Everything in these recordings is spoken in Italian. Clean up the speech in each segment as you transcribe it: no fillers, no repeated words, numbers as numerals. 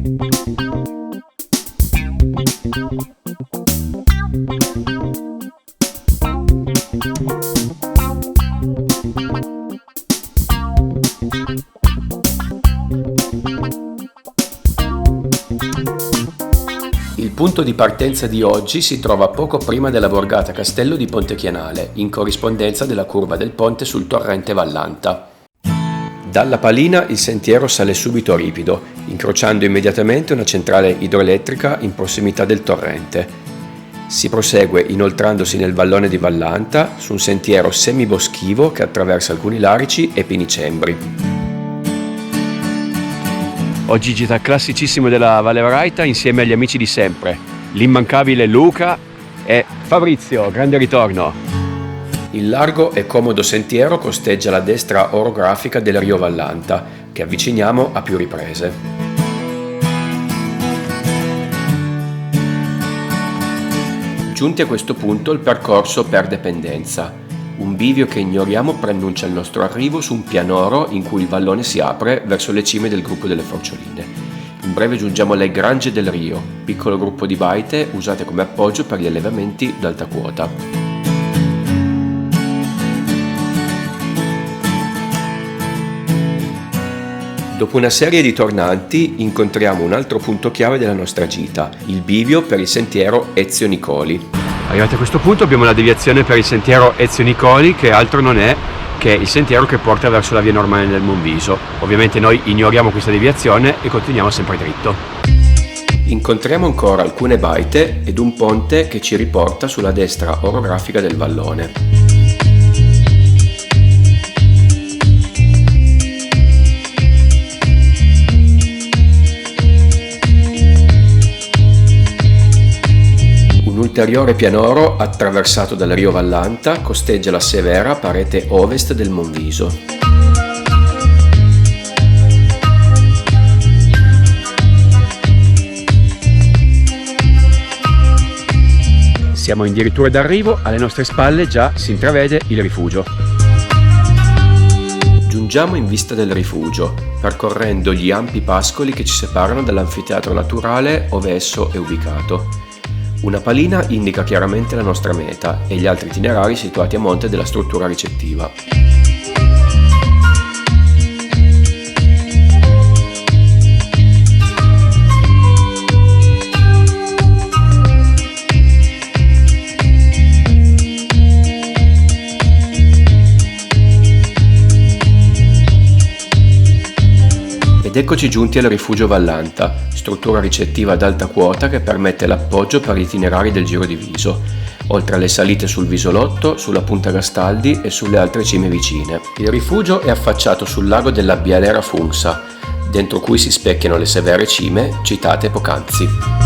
Il punto di partenza di oggi si trova poco prima della borgata Castello di Pontechianale, in corrispondenza della curva del ponte sul torrente Vallanta. Dalla Palina il sentiero sale subito ripido, incrociando immediatamente una centrale idroelettrica in prossimità del torrente. Si prosegue inoltrandosi nel vallone di Vallanta su un sentiero semiboschivo che attraversa alcuni larici e pinicembri. Oggi gita classicissimo della Valle Varaita insieme agli amici di sempre, l'immancabile Luca e Fabrizio, grande ritorno! Il largo e comodo sentiero costeggia la destra orografica del Rio Vallanta, che avviciniamo a più riprese. Giunti a questo punto il percorso perde pendenza. Un bivio che ignoriamo preannuncia il nostro arrivo su un pianoro in cui il vallone si apre verso le cime del gruppo delle Forcioline. In breve giungiamo alle Grange del Rio, piccolo gruppo di baite usate come appoggio per gli allevamenti d'alta quota. Dopo una serie di tornanti incontriamo un altro punto chiave della nostra gita, il bivio per il sentiero Ezio Nicoli. Arrivati a questo punto abbiamo la deviazione per il sentiero Ezio Nicoli, che altro non è che il sentiero che porta verso la via normale del Monviso. Ovviamente noi ignoriamo questa deviazione e continuiamo sempre dritto. Incontriamo ancora alcune baite ed un ponte che ci riporta sulla destra orografica del vallone. Un ulteriore pianoro attraversato dal Rio Vallanta costeggia la severa parete ovest del Monviso. Siamo addirittura d'arrivo, alle nostre spalle già si intravede il rifugio. Giungiamo in vista del rifugio, percorrendo gli ampi pascoli che ci separano dall'anfiteatro naturale ove esso è ubicato. Una palina indica chiaramente la nostra meta e gli altri itinerari situati a monte della struttura ricettiva. Ed eccoci giunti al rifugio Vallanta, struttura ricettiva ad alta quota che permette l'appoggio per gli itinerari del Giro di Viso, oltre alle salite sul Visolotto, sulla Punta Gastaldi e sulle altre cime vicine. Il rifugio è affacciato sul lago della Bialera Funsa, dentro cui si specchiano le severe cime citate poc'anzi.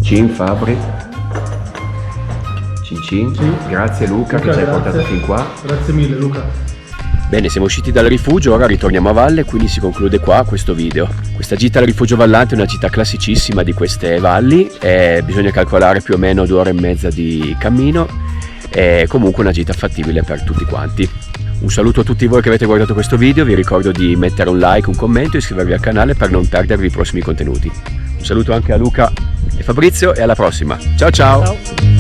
Cin Fabri, cin. Grazie Luca che ci hai portato fin qua. Grazie mille Luca. Bene, siamo usciti dal rifugio, ora ritorniamo a valle, quindi si conclude qua questo video. Questa gita al rifugio Vallante è una gita classicissima di queste valli, bisogna calcolare più o meno 2 ore e mezza di cammino, è comunque una gita fattibile per tutti quanti. Un saluto a tutti voi che avete guardato questo video, vi ricordo di mettere un like, un commento e iscrivervi al canale per non perdervi i prossimi contenuti. Un saluto anche a Luca e Fabrizio e alla prossima. Ciao ciao!